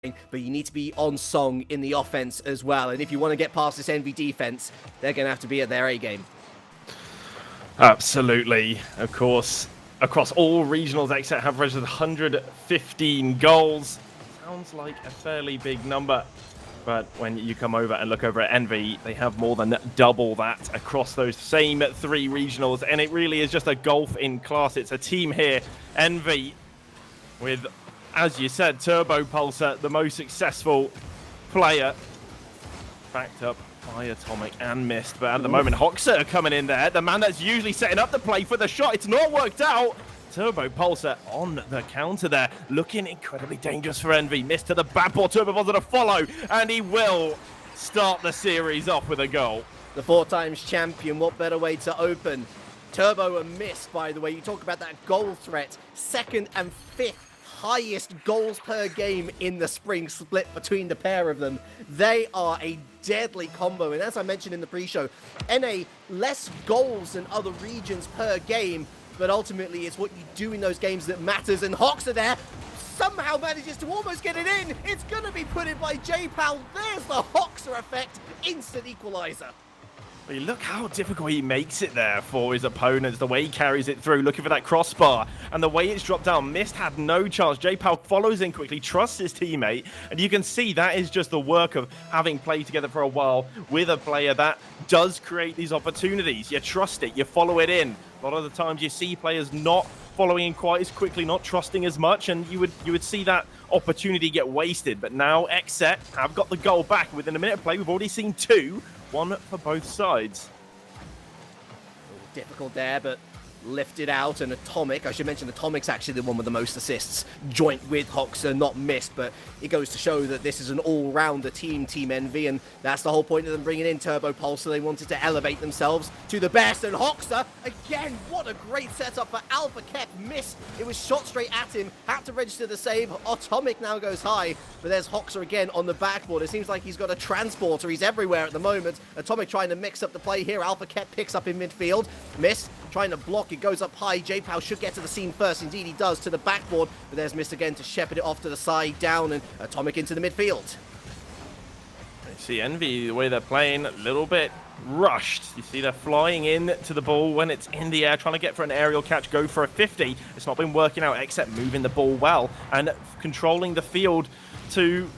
but you need to be on song in the offense as well. And if you want to get past this Envy defense, they're going to have to be at their A game. Absolutely. Of course, across all regionals, XSET have registered 115 goals. Sounds like a fairly big number. But when you come over and look over at Envy, they have more than double that across those same 3 regionals. And it really is just a golf in class. It's a team here, Envy, with, as you said, Turbo Pulsar, the most successful player, backed up by Atomic and Mist. But at the moment, Hoxer coming in there, the man that's usually setting up the play for the shot. It's not worked out. Turbo Pulsar on the counter there, looking incredibly dangerous for Envy. Mist to the backboard, Turbo Pulsar to follow, and he will start the series off with a goal. The 4-times champion, what better way to open? Turbo and Mist, by the way, you talk about that goal threat, 2nd and 5th highest goals per game in the spring split between the pair of them. They are a deadly combo, and as I mentioned in the pre-show, NA less goals than other regions per game, but ultimately it's what you do in those games that matters, and Hoxer there somehow manages to almost get it in. It's going to be put in by J-Pal. There's the Hoxer effect, instant equalizer. Look how difficult he makes it there for his opponents, the way he carries it through, looking for that crossbar, and the way it's dropped down. Mist had no chance. J-Pal follows in quickly, trusts his teammate, and you can see that is just the work of having played together for a while with a player that does create these opportunities. You trust it, you follow it in. A lot of the times you see players not following in quite as quickly, not trusting as much, and you would see that opportunity get wasted. But now XSET have got the goal back within a minute of play. We've already seen 2. One for both sides. Difficult there, but lifted out, and Atomic, I should mention Atomic's actually the one with the most assists, joint with Hoxer, not Mist, but it goes to show that this is an all-rounder team, Team Envy, and that's the whole point of them bringing in Turbo Pulsar. They wanted to elevate themselves to the best, and Hoxer, again, what a great setup for Alpha Kep. Mist, it was shot straight at him, had to register the save. Atomic now goes high, but there's Hoxer again on the backboard. It seems like he's got a transporter, he's everywhere at the moment. Atomic trying to mix up the play here. Alpha Kep picks up in midfield. Mist trying to block, it goes up high. J-Pal should get to the scene first. Indeed he does, to the backboard, but there's Mist again to shepherd it off to the side, down, and Atomic into the midfield. You see Envy, the way they're playing, a little bit rushed. You see they're flying in to the ball when it's in the air, trying to get for an aerial catch, go for a 50. It's not been working out, except moving the ball well and controlling the field to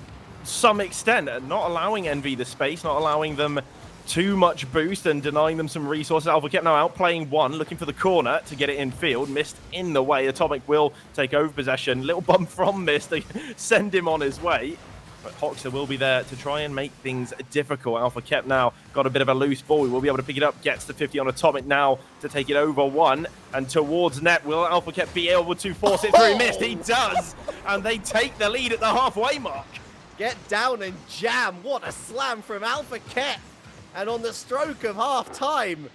some extent, not allowing Envy the space, not allowing them too much boost and denying them some resources. Alpha Kep now outplaying one, looking for the corner to get it in field. Mist in the way. Atomic will take over possession. Little bump from Mist to send him on his way. But Hoxer will be there to try and make things difficult. Alpha Kep now got a bit of a loose ball. He will be able to pick it up. Gets the 50 on Atomic now to take it over one. And towards net, will Alpha Kep be able to force it through? Mist, he does. And they take the lead at the halfway mark. Get down and jam. What a slam from Alpha Kep. And on the stroke of half-time,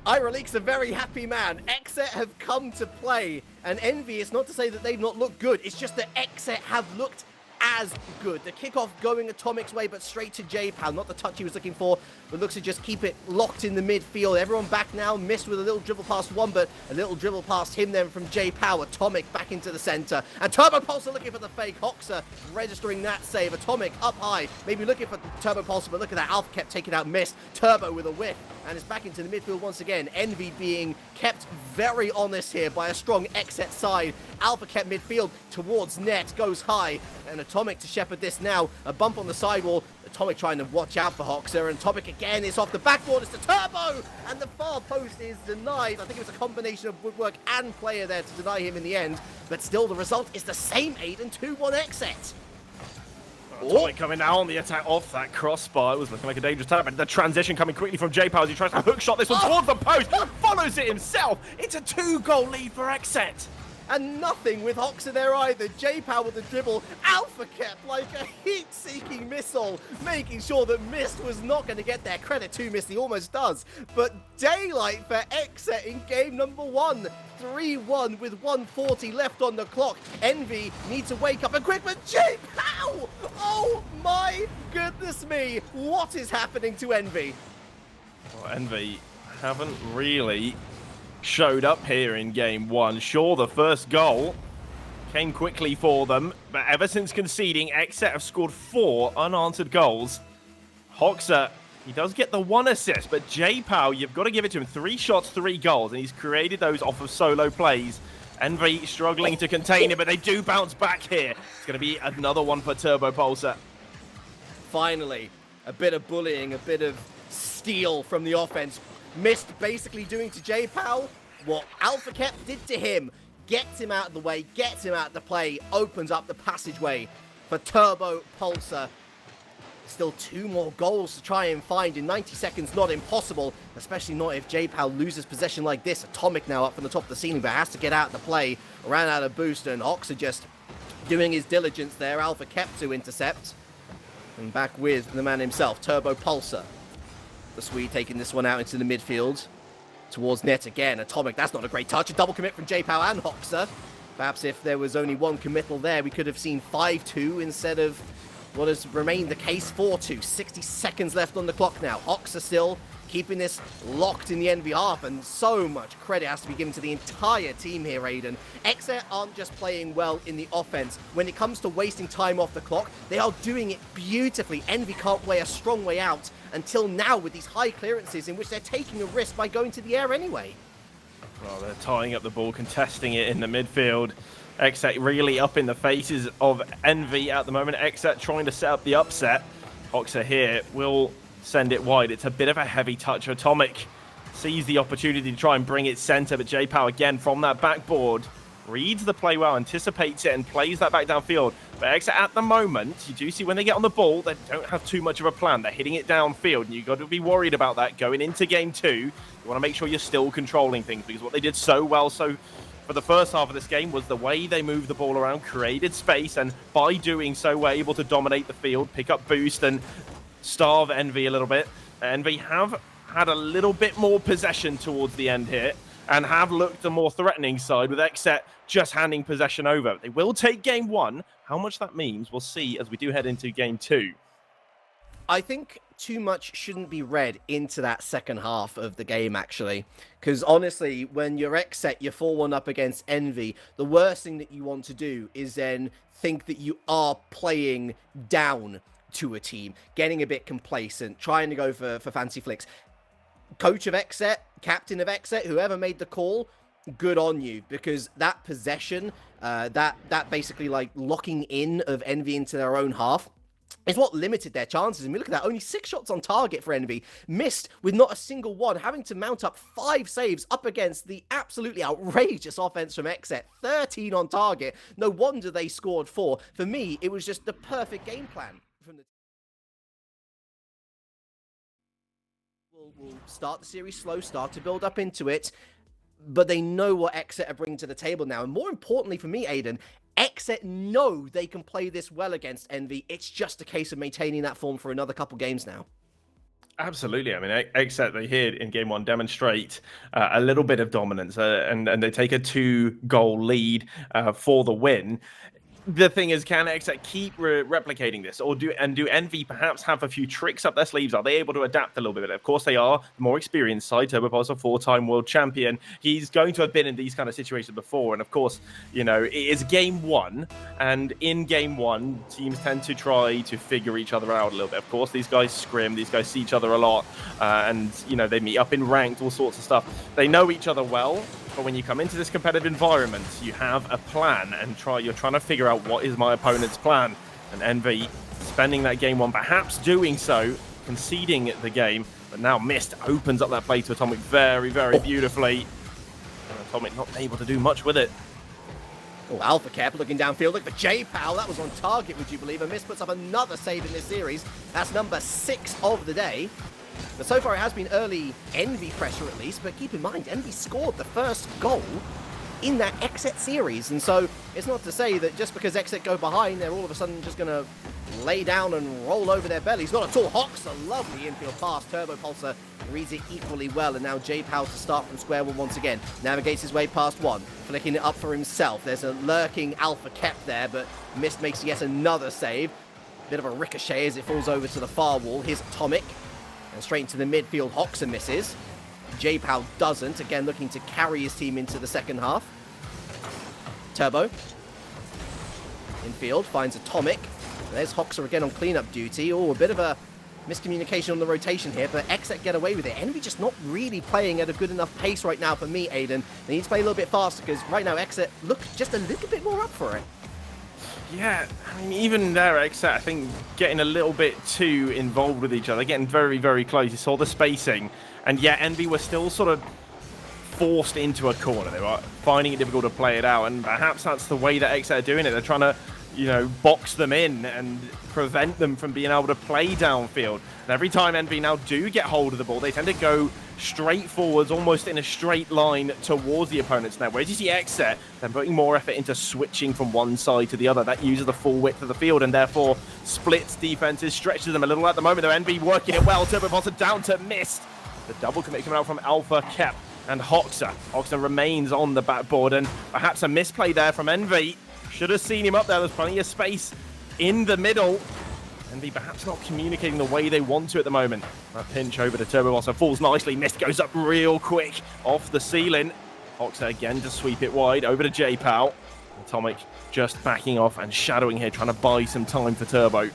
RLCS a very happy man. XSET have come to play, and Envy, it's not to say that they've not looked good, it's just that XSET have looked as good. The kickoff going Atomic's way, but straight to J-Pal. Not the touch he was looking for, but looks to just keep it locked in the midfield. Everyone back now. Missed with a little dribble past one, but a little dribble past him then from J-Pal. Atomic back into the center. And Turbo Pulsar looking for the fake. Hoxer registering that save. Atomic up high. Maybe looking for Turbo Pulsar, but look at that. Alpha kept taking out Mist. Turbo with a whiff. And it's back into the midfield once again. Envy being kept very honest here by a strong XSET side. Alpha kept midfield towards net. Goes high. And Atomic to shepherd this now. A bump on the sidewall. Atomic trying to watch out for Hoxer, and Atomic again is off the backboard. It's to Turbo, and the far post is denied. I think it was a combination of woodwork and player there to deny him in the end, but still the result is the same, Aiden. 2-1 XSET. Atomic coming now on the attack off that crossbar. It was looking like a dangerous attack, but the transition coming quickly from J-Pal as he tries to hook shot this one towards the post. Follows it himself. It's a 2-goal lead for XSET. And nothing with Hoxer there either. J-Pal with the dribble. Alpha kept like a heat-seeking missile, making sure that Mist was not going to get there. Credit to Mist, he almost does. But daylight for XSET in game number 1. 3-1 with 1:40 left on the clock. Envy needs to wake up and quick, but J-Pal! Oh my goodness me! What is happening to Envy? Well, Envy haven't really showed up here in game 1. Sure, the first goal came quickly for them, but ever since conceding, XSET have scored 4 unanswered goals. Hoxer, he does get the 1 assist, but J-Pow, you've got to give it to him. 3 shots, 3 goals, and he's created those off of solo plays. Envy struggling to contain it, but they do bounce back here. It's going to be another one for Turbo Pulsar. Finally, a bit of bullying, a bit of steal from the offense. Mist basically doing to J-Pow what Alpha Kep did to him. Gets him out of the way, gets him out of the play, opens up the passageway for Turbo Pulsar. Still 2 more goals to try and find in 90 seconds. Not impossible, especially not if J-Pow loses possession like this. Atomic now up from the top of the ceiling, but has to get out of the play. Ran out of boost, and Hoxer just doing his diligence there. Alpha Kep to intercept. And back with the man himself, Turbo Pulsar. The Swede taking this one out into the midfield. Towards net again. Atomic, that's not a great touch. A double commit from J-Pow and Hoxer. Perhaps if there was only one committal there, we could have seen 5-2 instead of what has remained the case, 4-2. 60 seconds left on the clock now. Hoxer still keeping this locked in the Envy half, and so much credit has to be given to the entire team here, Aiden. XSET aren't just playing well in the offense. When it comes to wasting time off the clock, they are doing it beautifully. Envy can't play a strong way out until now with these high clearances in which they're taking a risk by going to the air anyway. Well, they're tying up the ball, contesting it in the midfield. XSET really up in the faces of Envy at the moment. XSET trying to set up the upset. Hoxer here will send it wide. It's a bit of a heavy touch. Atomic sees the opportunity to try and bring it center, but J-Pow again from that backboard reads the play well, anticipates it, and plays that back downfield. But XSET at the moment, you do see when they get on the ball, they don't have too much of a plan. They're hitting it downfield, and you've got to be worried about that going into game 2. You want to make sure you're still controlling things, because what they did so well for the first half of this game was the way they moved the ball around, created space, and by doing so were able to dominate the field, pick up boost, and starve Envy a little bit. Envy have had a little bit more possession towards the end here and have looked a more threatening side, with XSET just handing possession over. They will take game 1. How much that means, we'll see as we do head into game 2. I think too much shouldn't be read into that second half of the game, actually. Because honestly, when you're XSET, you're 4-1 up against Envy, the worst thing that you want to do is then think that you are playing down to a team, getting a bit complacent, trying to go for fancy flicks. Coach of XSET, captain of XSET, whoever made the call, good on you, because that possession, that basically like locking in of Envy into their own half is what limited their chances. And we look at that, only 6 shots on target for Envy, missed with not a single one, having to mount up 5 saves up against the absolutely outrageous offense from XSET. 13 on target. No wonder they scored 4. For me, it was just the perfect game plan from the We'll start the series slow, start to build up into it, but they know what XSET are bringing to the table now. And more importantly for me, Aiden, XSET know they can play this well against Envy. It's just a case of maintaining that form for another couple games now. Absolutely. I mean, XSET, they here in game 1 demonstrate a little bit of dominance, and they take a 2-goal lead for the win. The thing is, can XSET keep replicating this, or do Envy perhaps have a few tricks up their sleeves? Are they able to adapt a little bit? Of course, they are the more experienced side. Turbo Pulsar, 4-time world champion. He's going to have been in these kind of situations before, and of course, you know, it is game 1, and in game 1, teams tend to try to figure each other out a little bit. Of course, these guys scrim, these guys see each other a lot, and you know, they meet up in ranked, all sorts of stuff. They know each other well. But when you come into this competitive environment, you have a plan, and you're trying to figure out what is my opponent's plan. And Envy spending that game 1, perhaps doing so, conceding the game, but now Mist opens up that play to Atomic very, very beautifully. And Atomic not able to do much with it. Oh, Alpha Kep looking downfield. Look for J-Pow. That was on target, would you believe? And Mist puts up another save in this series. That's number 6 of the day. But so far it has been early Envy pressure at least, but keep in mind, Envy scored the first goal in that XSET series, and so it's not to say that just because XSET go behind, they're all of a sudden just going to lay down and roll over their bellies. Not at all. Hoxer, lovely infield pass. Turbo Pulsar reads it equally well, and now J-Pow to start from square one once again. Navigates his way past one, flicking it up for himself. There's a lurking Alpha Kep there, but Mist makes yet another save. Bit of a ricochet as it falls over to the far wall. Here's Atomic. And straight into the midfield, Hoxer misses. J-Pow doesn't, again looking to carry his team into the second half. Turbo in field, finds Atomic. There's Hoxer again on cleanup duty. Oh, a bit of a miscommunication on the rotation here, but XSET get away with it. Envy just not really playing at a good enough pace right now for me, Aiden. They need to play a little bit faster because right now XSET look just a little bit more up for it. Yeah, I mean, even there, XSET, I think, getting a little bit too involved with each other, getting very, very close. You saw the spacing, and yet Envy were still sort of forced into a corner. They were finding it difficult to play it out, and perhaps that's the way that XSET are doing it. They're trying to, you know, box them in and prevent them from being able to play downfield. And every time Envy now do get hold of the ball, they tend to go straight forwards, almost in a straight line towards the opponent's net. Whereas you see XSET, they're putting more effort into switching from one side to the other. That uses the full width of the field and therefore splits defenses, stretches them a little at the moment. Though Envy working it well. Turbo Pulsar down to missed. The double commit coming out from Alpha, Kep, and Hoxer. Hoxer remains on the backboard, and perhaps a misplay there from Envy. Should have seen him up there. There's plenty of space in the middle. Envy perhaps not communicating the way they want to at the moment. That pinch over to Turbo Pulsar falls nicely. Mist goes up real quick off the ceiling. Hoxer again to sweep it wide over to J-Pow. Atomic just backing off and shadowing here, trying to buy some time for Turbo.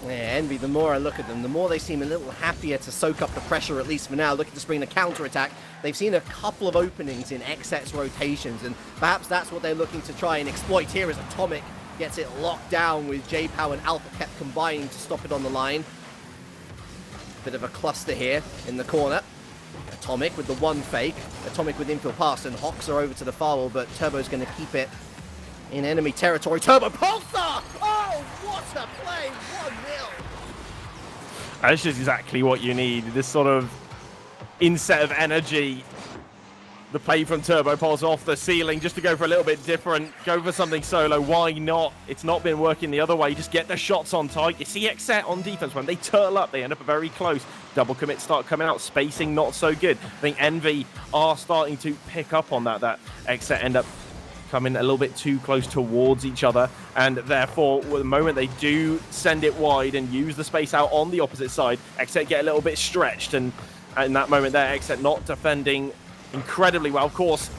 Yeah, Envy, the more I look at them, the more they seem a little happier to soak up the pressure, at least for now, looking to spring the counter-attack. They've seen a couple of openings in XSET's rotations, and perhaps that's what they're looking to try and exploit here as Atomic gets it locked down with J-Pow and Alpha Kep combining to stop it on the line. Bit of a cluster here in the corner. Atomic with the one fake. Atomic with infield pass, and Hoxer over to the far wall, but Turbo's going to keep it in enemy territory. Turbo Pulsar! Oh, what a play! 1-0. That's just exactly what you need. This sort of inset of energy. The play from Turbo Pulsar off the ceiling just to go for a little bit different. Go for something solo. Why not? It's not been working the other way. Just get the shots on target. You see XSET on defense. When they turtle up, they end up very close. Double commits start coming out. Spacing not so good. I think Envy are starting to pick up on that. That XSET end up coming a little bit too close towards each other, and therefore the moment they do send it wide and use the space out on the opposite side, XSET get a little bit stretched, and in that moment there, XSET not defending incredibly well. Of course,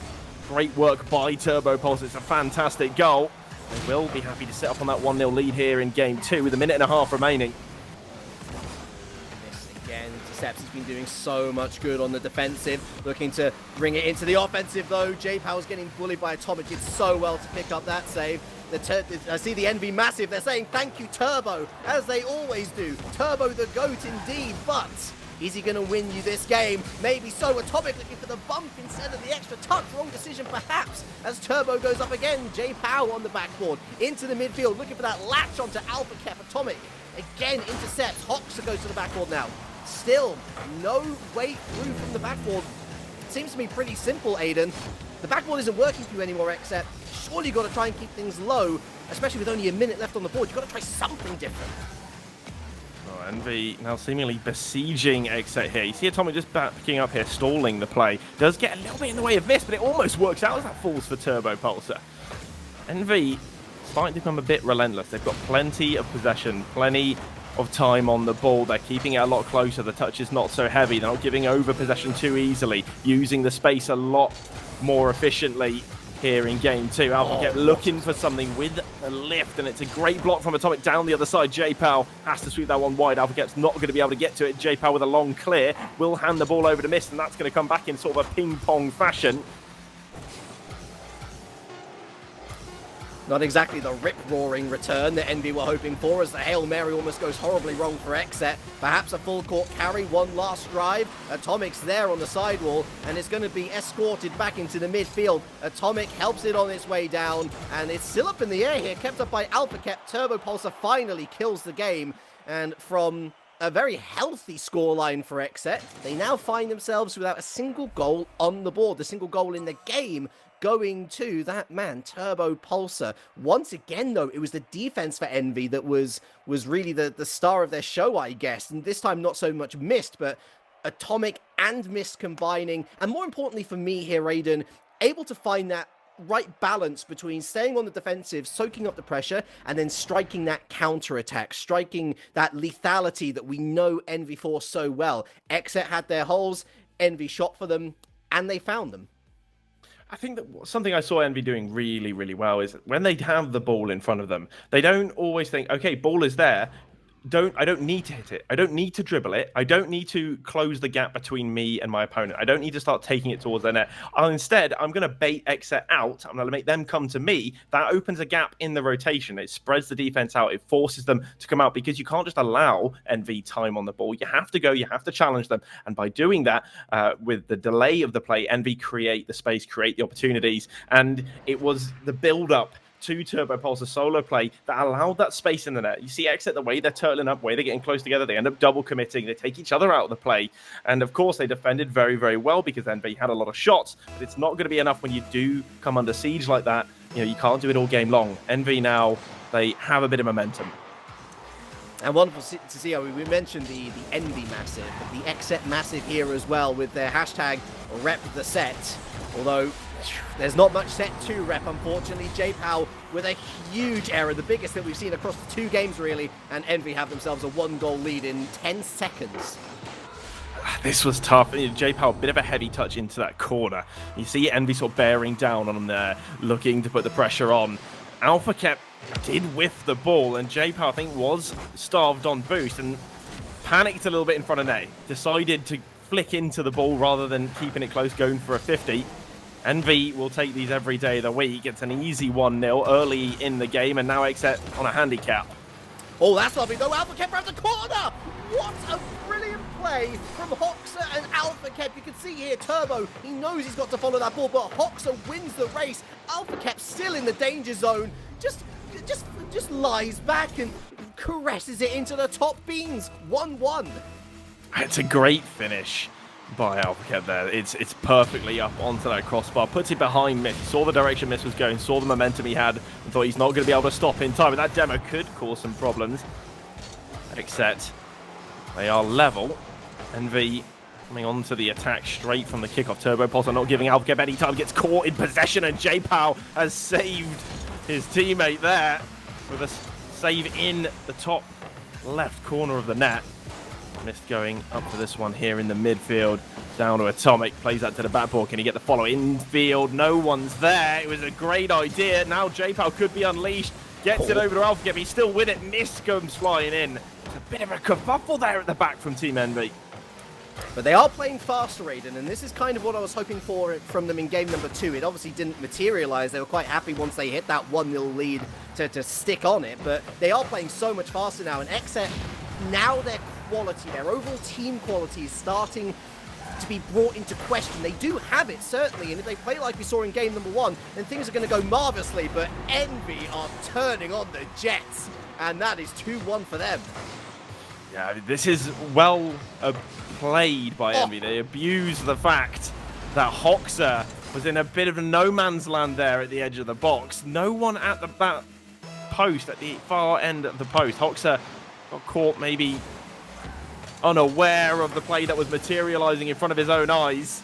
great work by Turbo Pulsar. It's a fantastic goal. They will be happy to set up on that 1-0 lead here in game 2 with a minute and a half remaining. Again, Intercepts has been doing so much good on the defensive, looking to bring it into the offensive though. J-Pow's getting bullied by Atomic, did so well to pick up that save. I see the Envy Massive, they're saying thank you Turbo, as they always do. Turbo the GOAT indeed, but is he going to win you this game? Maybe so. Atomic looking for the bump instead of the extra touch. Wrong decision perhaps as Turbo goes up again. J-Pow on the backboard into the midfield, looking for that latch onto Alpha Kep. Atomic again intercepts. Hoxer goes to the backboard now. Still no way through from the backboard. Seems to me pretty simple, Aiden. The backboard isn't working for you anymore, except surely you've got to try and keep things low, especially with only a minute left on the board. You've got to try something different. Oh, Envy now seemingly besieging XSET here. You see Atomic just backing up here, stalling the play. Does get a little bit in the way of this, but it almost works out as that falls for Turbo Pulsar. Envy starting to become a bit relentless. They've got plenty of possession, plenty of time on the ball. They're keeping it a lot closer. The touch is not so heavy. They're not giving over possession too easily, using the space a lot more efficiently here in game 2. Alpha kept looking for something with a lift, and it's a great block from Atomic down the other side. J-Pow has to sweep that one wide. Alpha Kep's not going to be able to get to it. J-Pow with a long clear will hand the ball over to Mist, and that's going to come back in sort of a ping-pong fashion. Not exactly the rip-roaring return that Envy were hoping for, as the Hail Mary almost goes horribly wrong for XSET. Perhaps a full court carry, one last drive. Atomic's there on the sidewall, and it's going to be escorted back into the midfield. Atomic helps it on its way down, and it's still up in the air here, kept up by Alpha Kep. Turbo Pulsar finally kills the game, and from a very healthy scoreline for XSET, they now find themselves without a single goal on the board. The single goal in the game going to that man, Turbo Pulsar. Once again, though, it was the defense for Envy that was really the star of their show, I guess. And this time, not so much Mist, but Atomic and Mist combining. And more importantly for me here, Aiden, able to find that right balance between staying on the defensive, soaking up the pressure, and then striking that counter-attack, striking that lethality that we know Envy for so well. XSET had their holes, Envy shot for them, and they found them. I think that something I saw Envy doing really, really well is when they have the ball in front of them, they don't always think, okay, ball is there. I don't need to hit it. I don't need to dribble it. I don't need to close the gap between me and my opponent. I don't need to start taking it towards their net. Instead, I'm going to bait XSET out. I'm going to make them come to me. That opens a gap in the rotation. It spreads the defense out. It forces them to come out because you can't just allow Envy time on the ball. You have to go. You have to challenge them. And by doing that, with the delay of the play, Envy create the space, create the opportunities. And it was the build-up to Turbo Pulse, a solo play that allowed that space in the net. You see XSET, the way they're turtling up, the way they're getting close together, they end up double committing, they take each other out of the play. And of course, they defended very, very well because Envy had a lot of shots, but it's not going to be enough when you do come under siege like that. You know, you can't do it all game long. Envy now, they have a bit of momentum. And wonderful to see, we mentioned the Envy Massive, but the XSET Massive here as well with their hashtag #RepTheSet. Although there's not much set to rep, unfortunately. JPow with a huge error, the biggest that we've seen across the 2 games, really, and Envy have themselves a 1-goal lead in 10 seconds. This was tough. JPow, a bit of a heavy touch into that corner. You see Envy sort of bearing down on them there, looking to put the pressure on. AlphaKep did whiff the ball, and JPow, I think, was starved on boost and panicked a little bit in front of net. Decided to flick into the ball rather than keeping it close, going for a 50. Envy will take these every day of the week. It's an easy 1-0 early in the game, and now XSET on a handicap. Oh, that's lovely, though. AlphaKep around the corner! What a brilliant play from Hoxer and AlphaKep. You can see here, Turbo, he knows he's got to follow that ball, but Hoxer wins the race. AlphaKep still in the danger zone. Just lies back and caresses it into the top beams. 1-1. It's a great finish by AlphaKep there. It's perfectly up onto that crossbar, puts it behind Miss, saw the direction Miss was going, saw the momentum he had, and thought he's not going to be able to stop in time. But that demo could cause some problems. XSET, they are level. Envy coming onto the attack straight from the kickoff. Turbo Pulse not giving AlphaKep any time, gets caught in possession, and JPow has saved his teammate there with a save in the top left corner of the net. Missed going up for this one here in the midfield. Down to Atomic. Plays that to the backboard. Can he get the follow? Infield. No one's there. It was a great idea. Now JPow could be unleashed. Gets it over to AlphaKep. He's still with it. Mist comes flying in. It's a bit of a kerfuffle there at the back from Team Envy. But they are playing faster, Aiden, and this is kind of what I was hoping for from them in game number 2. It obviously didn't materialize. They were quite happy once they hit that 1-0 lead to stick on it, but they are playing so much faster now, and XSET, now their quality, their overall team quality is starting to be brought into question. They do have it, certainly, and if they play like we saw in game number 1, then things are going to go marvelously, but Envy are turning on the Jets, and that is 2-1 for them. Yeah, this is well played by Envy. They abuse the fact that Hoxer was in a bit of a no man's land there at the edge of the box. No one at that post, at the far end of the post. Hoxer got caught maybe unaware of the play that was materializing in front of his own eyes.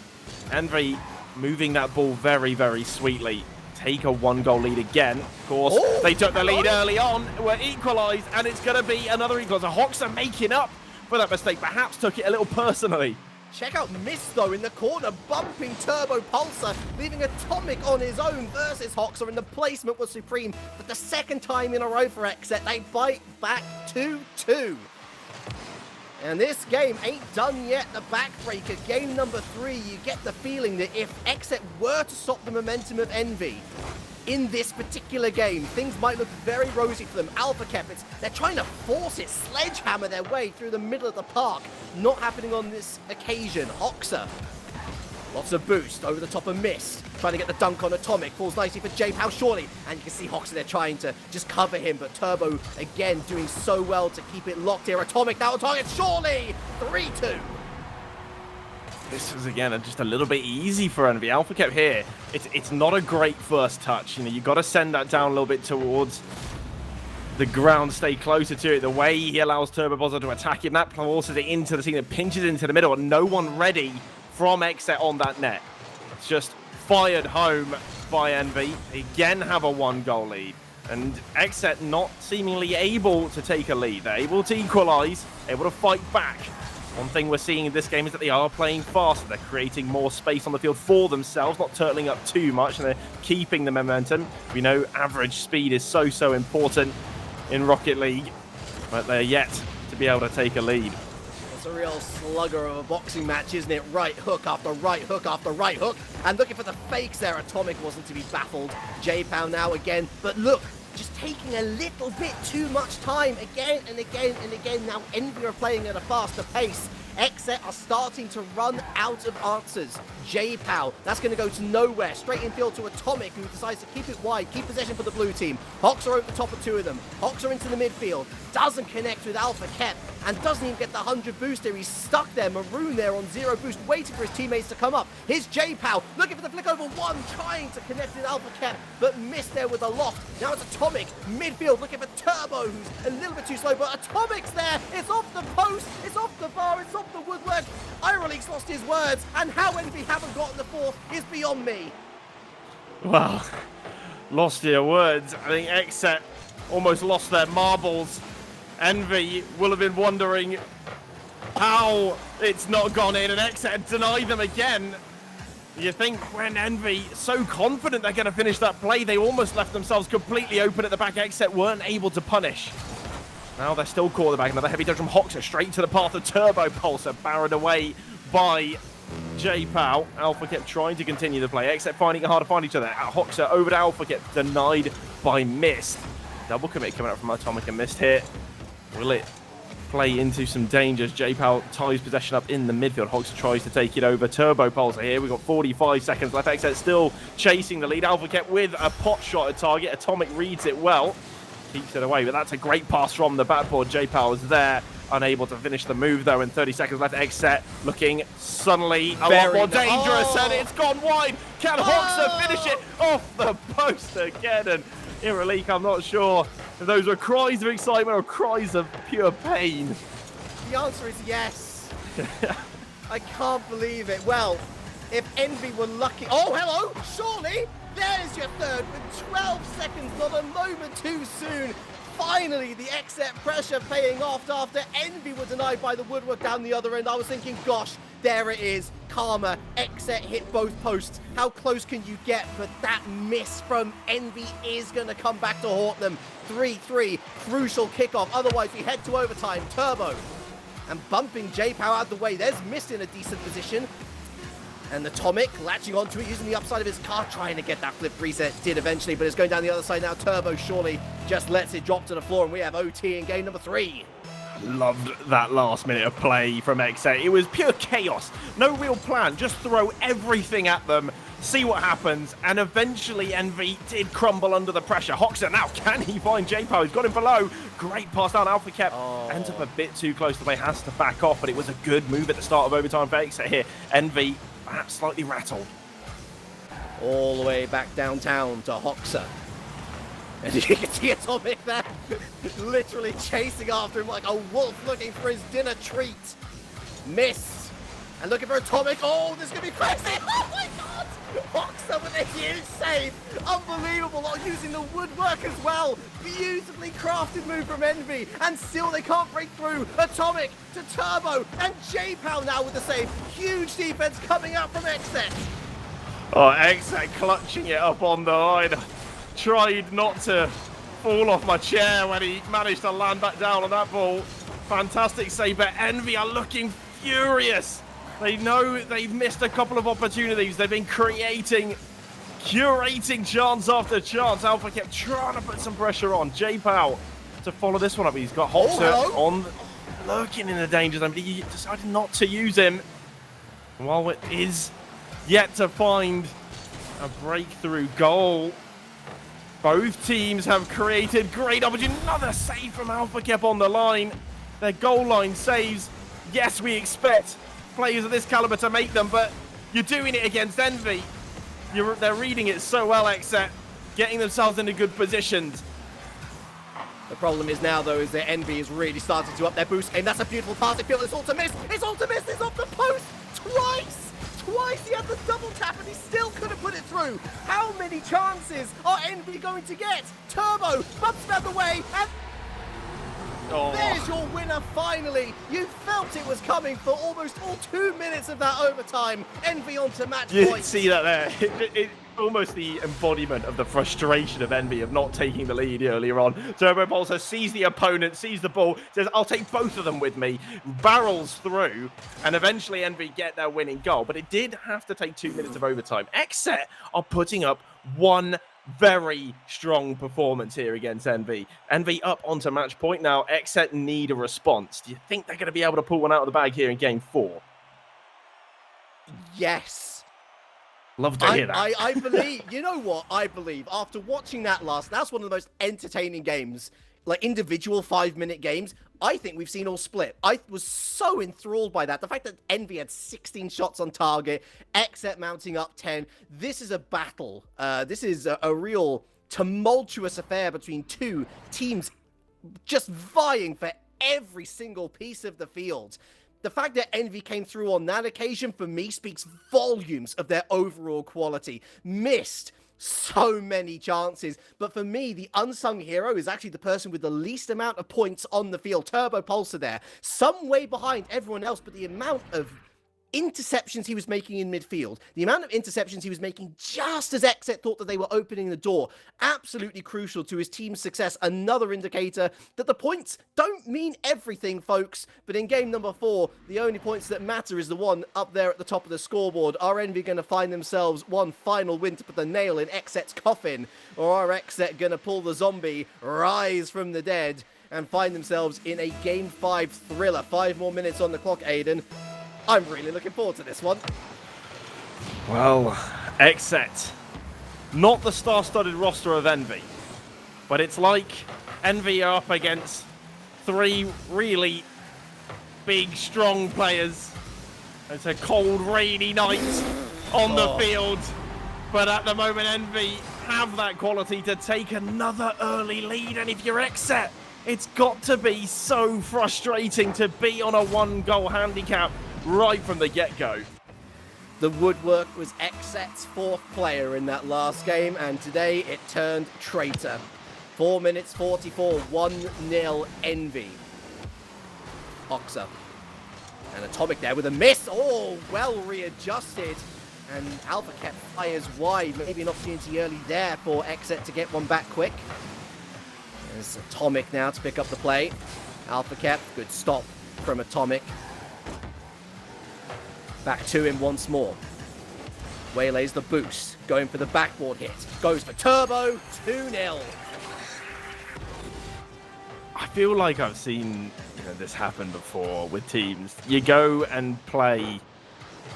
Envy moving that ball very, very sweetly. Take a 1-goal lead again. Of course, they took the lead early on, were equalized, and it's going to be another equalizer. Hoxer making up for that mistake, perhaps took it a little personally. Check out Miss, though, in the corner, bumping Turbo Pulsar, leaving Atomic on his own versus Hoxer, and the placement was supreme. But the second time in a row for XSET, they bite back 2-2. And this game ain't done yet. The backbreaker, game number 3, you get the feeling that if XSET were to stop the momentum of Envy in this particular game, things might look very rosy for them. AlphaKep, they're trying to force it, sledgehammer their way through the middle of the park. Not happening on this occasion. Hoxer, lots of boost over the top of Mist. Trying to get the dunk on Atomic. Falls nicely for JPow, surely. And you can see Hoxer there trying to just cover him. But Turbo, again, doing so well to keep it locked here. Atomic now on target, surely! 3-2. This was, again, just a little bit easy for Envy. AlphaKep here, it's not a great first touch. You know, you got to send that down a little bit towards the ground, stay closer to it. The way he allows Turbo Bozzer to attack him, that forces it into the team, it pinches into the middle, and no one ready from XSET on that net. It's just fired home by Envy. Again, have a 1-goal lead. And XSET not seemingly able to take a lead. They're able to equalize, able to fight back. One thing we're seeing in this game is that they are playing faster. They're creating more space on the field for themselves, not turtling up too much, and they're keeping the momentum. We know average speed is so important in Rocket League, but they're yet to be able to take a lead. It's a real slugger of a boxing match, isn't it? Right hook after right hook after right hook. And looking for the fakes there. Atomic wasn't to be baffled. J-Pow now again. But look, just taking a little bit too much time again and again and again. Now Envy are playing at a faster pace. XSET are starting to run out of answers. J-Pow, that's going to go to nowhere. Straight infield to Atomic, who decides to keep it wide, keep possession for the blue team. Hawks are over the top of two of them. Hawks are into the midfield. Doesn't connect with Alpha Kep and doesn't even get the 100 boost there. He's stuck there, Maroon there on 0 boost, waiting for his teammates to come up. Here's J-Pow looking for the flick over one, trying to connect with Alpha Kep, but missed there with a loft. Now it's Atomic, midfield, looking for Turbo, who's a little bit too slow, but Atomic's there. It's off the post, it's off the bar, it's off the woodwork. RLCS lost his words, and how Envy haven't gotten the fourth is beyond me. Well, lost your words. I think XSET almost lost their marbles. Envy will have been wondering how it's not gone in, and XSET denied them again. You think when Envy so confident they're going to finish that play, they almost left themselves completely open at the back. XSET weren't able to punish. Now they're still caught at the back. Another heavy dodge from Hoxer straight to the path of Turbo Pulsar, barred away by J-Pow. Alpha kept trying to continue the play. XSET finding it hard to find each other. Hoxer over to Alpha kept denied by Mist. Double commit coming up from Atomic and Mist here. Will it play into some dangers? J-Pow ties possession up in the midfield. Hoxer tries to take it over. Turbo Pulsar here. We've got 45 seconds left. XSET still chasing the lead. Alpha kept with a pot shot at target. Atomic reads it well. Keeps it away, but that's a great pass from the backboard. J-Pow is there, unable to finish the move though, and 30 seconds left. XSET looking suddenly a lot more dangerous, and it's gone wide. Can Hoxer finish it off the post again? And Irreleak, I'm not sure if those were cries of excitement or cries of pure pain. The answer is yes. I can't believe it. Well, if Envy were lucky... Oh, hello! Surely! There's your third with 12 seconds, not a moment too soon. Finally, the XSET pressure paying off after Envy were denied by the woodwork down the other end. I was thinking, gosh, there it is. Karma, XSET hit both posts. How close can you get? But that miss from Envy is going to come back to haunt them. 3-3, crucial kickoff. Otherwise, we head to overtime. Turbo and bumping J-Pow out of the way. There's Mist in a decent position. And Atomic latching onto it, using the upside of his car, trying to get that flip reset. Did eventually, but it's going down the other side now. Turbo surely just lets it drop to the floor, and we have OT in game number 3. Loved that last minute of play from XSET. It was pure chaos. No real plan. Just throw everything at them, see what happens, and eventually Envy did crumble under the pressure. Hoxer now, can he find J-Pow? He's got him below. Great pass down. Alpha Kep ends up a bit too close to the way, has to back off, but it was a good move at the start of overtime for XSET here. Envy perhaps slightly rattled. All the way back downtown to Hoxer. And you can see Atomic there, literally chasing after him like a wolf looking for his dinner treat. Miss. And looking for Atomic. Oh, this is going to be crazy. Oh my god. Hoxer with a huge save. Unbelievable. Using the woodwork as well. Beautifully crafted move from Envy. And still they can't break through. Atomic to Turbo. And J-Pow now with the save. Huge defense coming out from XSET. Oh, XSET clutching it up on the line. Tried not to fall off my chair when he managed to land back down on that ball. Fantastic save, but Envy are looking furious. They know they've missed a couple of opportunities. They've been curating chance after chance. Alpha kept trying to put some pressure on. J-Pow to follow this one up. He's got Hoxer on, lurking in the danger zone, but he decided not to use him. And while it is yet to find a breakthrough goal, both teams have created great opportunity. Another save from Alpha Kep on the line. Their goal line saves. Yes, we expect players of this caliber to make them, but you're doing it against Envy. They're reading it so well, XSET, getting themselves into good positions. The problem is now, though, is that Envy is really starting to up their boost game. That's a beautiful pass. It's all to miss. It's all to miss. It's off the post twice. Twice he had the double tap and he still couldn't put it through. How many chances are Envy going to get? Turbo bumps him out of the way and there's is your winner finally. You felt it was coming for almost all 2 minutes of that overtime. Envy onto match You point. see that there? It's almost the embodiment of the frustration of Envy of not taking the lead earlier on. Turbo Pulsar sees the opponent, sees the ball, says, I'll take both of them with me, barrels through, and eventually Envy get their winning goal. But it did have to take 2 minutes of overtime. XSET are putting up one very strong performance here against Envy. Envy up onto match point now. XSET need a response. Do you think they're going to be able to pull one out of the bag here in game 4? Yes. Love to hear that. I believe, you know what? I believe after watching that's one of the most entertaining games, like individual 5-minute games. I think we've seen all split. I was so enthralled by that. The fact that Envy had 16 shots on target, XSET mounting up 10. This is a battle. This is a real tumultuous affair between two teams just vying for every single piece of the field. The fact that Envy came through on that occasion, for me, speaks volumes of their overall quality. Missed so many chances, but for me, the unsung hero is actually the person with the least amount of points on the field. Turbo Pulsar there, some way behind everyone else, but the amount of interceptions he was making in midfield, the amount of interceptions he was making just as XSET thought that they were opening the door, absolutely crucial to his team's success. Another indicator that the points don't mean everything, folks, but in game number 4, the only points that matter is the one up there at the top of the scoreboard. Are Envy going to find themselves one final win to put the nail in XSET's coffin, or are XSET going to pull the zombie, rise from the dead, and find themselves in a game 5 thriller? 5 more minutes on the clock, Aiden. I'm really looking forward to this one. Well, XSET, not the star-studded roster of Envy, but it's like Envy are up against 3 really big, strong players. It's a cold, rainy night on the field, but at the moment Envy have that quality to take another early lead, and if you're XSET, it's got to be so frustrating to be on a 1-goal handicap right from the get-go. The woodwork was XSET's 4th player in that last game, and today it turned traitor. 4 minutes 44, 1-0 Envy. Oxa. And Atomic there with a miss. Oh, well readjusted. And Alpha kept fires wide. Maybe an opportunity early there for XSET to get one back quick. There's Atomic now to pick up the play. Alpha kept, good stop from Atomic. Back to him once more. Waylays the boost, going for the backboard hit. Goes for Turbo, 2-0. I feel like I've seen this happen before with teams. You go and play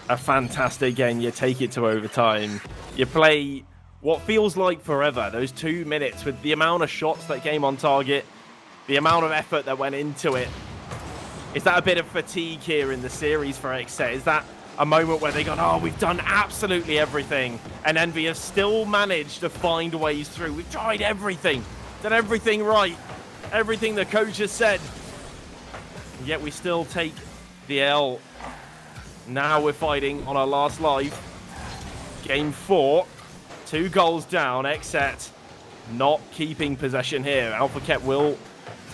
a fantastic game, you take it to overtime, you play what feels like forever, those 2 minutes with the amount of shots that came on target, the amount of effort that went into it. Is that a bit of fatigue here in the series for XSET? Is that a moment where they go, oh, we've done absolutely everything, and Envy has still managed to find ways through? We've tried everything, done everything right, everything the coach has said, and yet we still take the L. Now we're fighting on our last life. Game 4, 2 goals down. XSET not keeping possession here. Alpha Kep will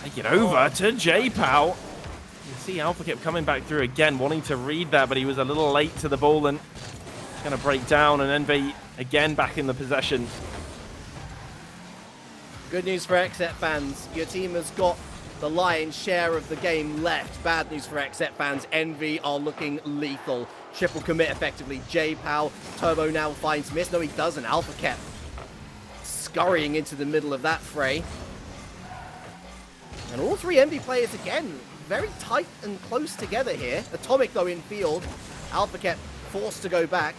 take it over to J-Pow. You see Alpha kept coming back through again, wanting to read that, but he was a little late to the ball and it's going to break down, and Envy again back in the possession. Good news for XSET fans. Your team has got the lion's share of the game left. Bad news for XSET fans. Envy are looking lethal. Triple commit effectively. J-Pow. Turbo now finds miss. No, he doesn't. Alpha kept scurrying into the middle of that fray. And all 3 Envy players again, very tight and close together here. Atomic, though, in field. Alpha kept forced to go back.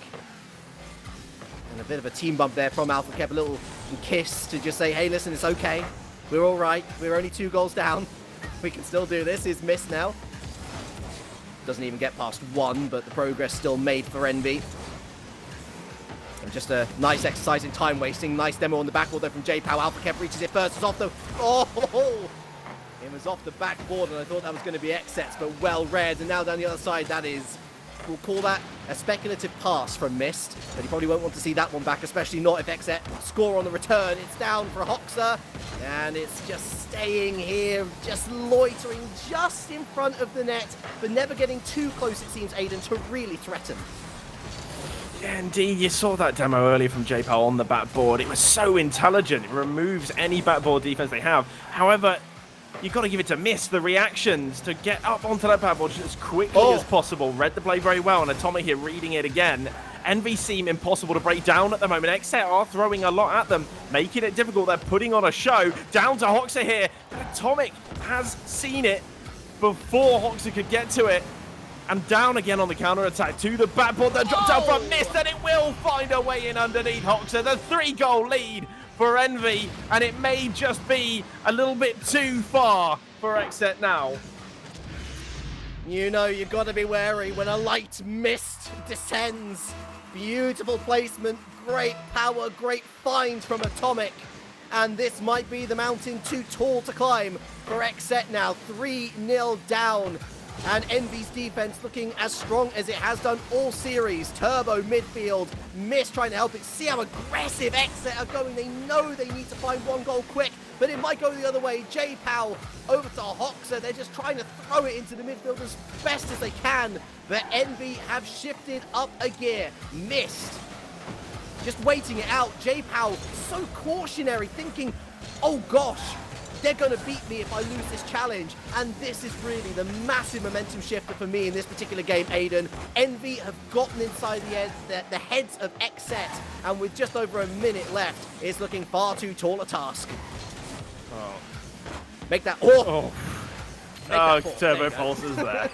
And a bit of a team bump there from Alpha kept. A little kiss to just say, hey, listen, it's okay. We're all right. We're only 2 goals down. We can still do this. He's missed now. Doesn't even get past 1, but the progress still made for Envy. And just a nice exercise in time wasting. Nice demo on the backboard there from J-Pow. Alpha kept reaches it first. It's off the... Oh! It was off the backboard, and I thought that was going to be XSET's, but well read. And now down the other side, that is... We'll call that a speculative pass from Mist, but he probably won't want to see that one back, especially not if XSET score on the return. It's down for Hoxer. And it's just staying here, just loitering just in front of the net, but never getting too close, it seems, Aiden, to really threaten. Yeah, indeed, you saw that demo earlier from J-Pow on the backboard. It was so intelligent. It removes any backboard defense they have. However, you've got to give it to Mist, the reactions, to get up onto that backboard just as quickly as possible. Read the play very well, and Atomic here reading it again. Envy seem impossible to break down at the moment. XSET are throwing a lot at them, making it difficult. They're putting on a show. Down to Hoxa here. But Atomic has seen it before Hoxa could get to it. And down again on the counter-attack to the backboard. That dropped down from Mist, and it will find a way in underneath Hoxa. The 3-goal lead for Envy, and it may just be a little bit too far for XSET now. You know you've got to be wary when a light mist descends. Beautiful placement, great power, great find from Atomic. And this might be the mountain too tall to climb for XSET now. 3-0 down. And Envy's defense looking as strong as it has done all series. Turbo midfield, Mist trying to help it. See how aggressive XSET are going. They know they need to find 1 goal quick, but it might go the other way. J-Pow over to Hoxa. They're just trying to throw it into the midfield as best as they can. But Envy have shifted up a gear. Mist just waiting it out. J-Pow so cautionary, thinking, oh gosh, they're going to beat me if I lose this challenge. And this is really the massive momentum shifter for me in this particular game, Aiden. Envy have gotten inside the heads of XSET, and with just over a minute left, it's looking far too tall a task. Oh. Make that... Turbo pulses there.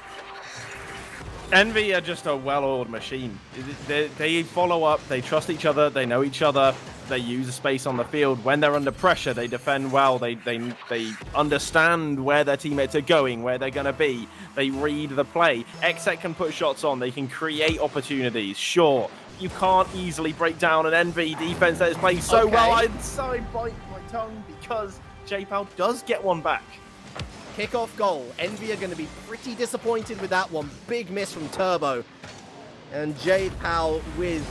Envy are just a well-oiled machine. They follow up, they trust each other, they know each other, they use the space on the field. When they're under pressure, they defend well, they understand where their teammates are going, where they're going to be. They read the play. XSET can put shots on, they can create opportunities, sure. You can't easily break down an Envy defense that is playing so well. I bite my tongue because J-Pow does get one back. Kickoff goal. Envy are going to be pretty disappointed with that one. Big miss from Turbo. And J-Pow with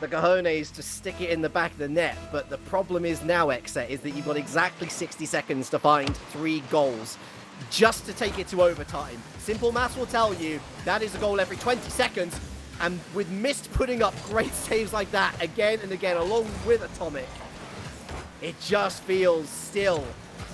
the cojones to stick it in the back of the net. But the problem is now, XSET, is that you've got exactly 60 seconds to find 3 goals just to take it to overtime. Simple maths will tell you that is a goal every 20 seconds. And with Mist putting up great saves like that again and again, along with Atomic, it just feels still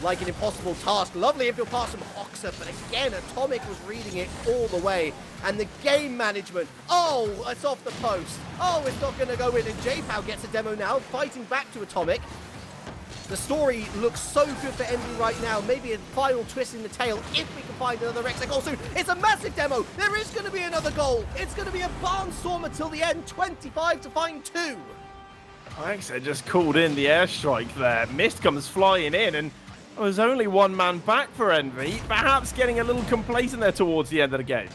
like an impossible task. Lovely infield pass from Hoxa, but again, Atomic was reading it all the way. And the game management, oh, it's off the post. Oh, it's not going to go in, and J-Pow gets a demo now, fighting back to Atomic. The story looks so good for Envy right now. Maybe a final twist in the tail if we can find another XSET goal soon. It's a massive demo. There is going to be another goal. It's going to be a barnstormer till the end, 25 to find 2. XSET just called in the airstrike there. Mist comes flying in, and there's only 1 man back for Envy, perhaps getting a little complacent there towards the end of the game.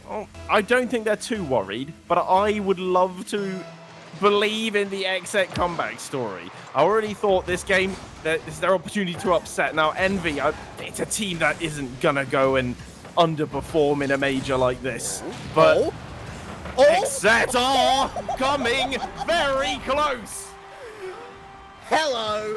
Well, I don't think they're too worried, but I would love to believe in the XSET comeback story. I already thought this game, that is their opportunity to upset. Now, Envy, it's a team that isn't going to go and underperform in a major like this. But XSET are coming very close. Hello.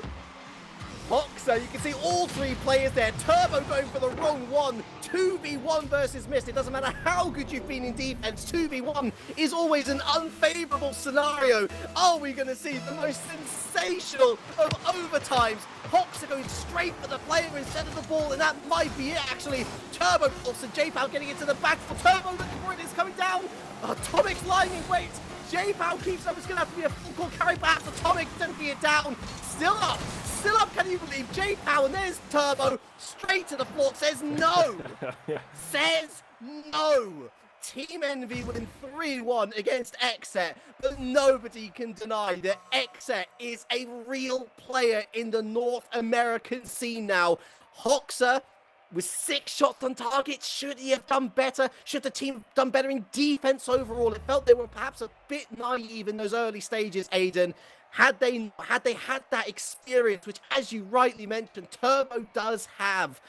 Hoxa, you can see all 3 players there. Turbo going for the wrong one. 2v1 versus Mist. It doesn't matter how good you've been in defense. 2v1 is always an unfavorable scenario. Are we going to see the most sensational of overtimes? Hoxa going straight for the player instead of the ball, and that might be it, actually. Turbo, also J-Pow getting into the back for Turbo. Looking for it. It's coming down. Atomic's lying in wait. J-Pow keeps up. It's going to have to be a full court carry. Perhaps Atomic taking it down. Still up. Still up, can you believe? J-Pow, and there's Turbo, straight to the floor, says no. Says no. Team Envy win 3-1 against XSET, but nobody can deny that XSET is a real player in the North American scene now. Hoxa, with 6 shots on target, should he have done better? Should the team have done better in defense overall? It felt they were perhaps a bit naive in those early stages, Aiden. Had they had that experience, which, as you rightly mentioned, Turbo does have,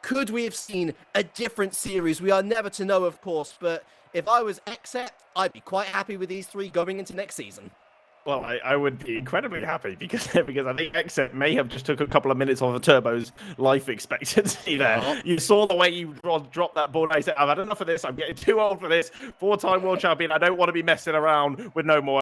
could we have seen a different series? We are never to know, of course, but if I was XSET, I'd be quite happy with these 3 going into next season. Well, I would be incredibly happy because I think XSET may have just took a couple of minutes off of Turbo's life expectancy there. Yeah. You saw the way you dropped that ball. I said, I've had enough of this. I'm getting too old for this. 4-time world champion. I don't want to be messing around with no more.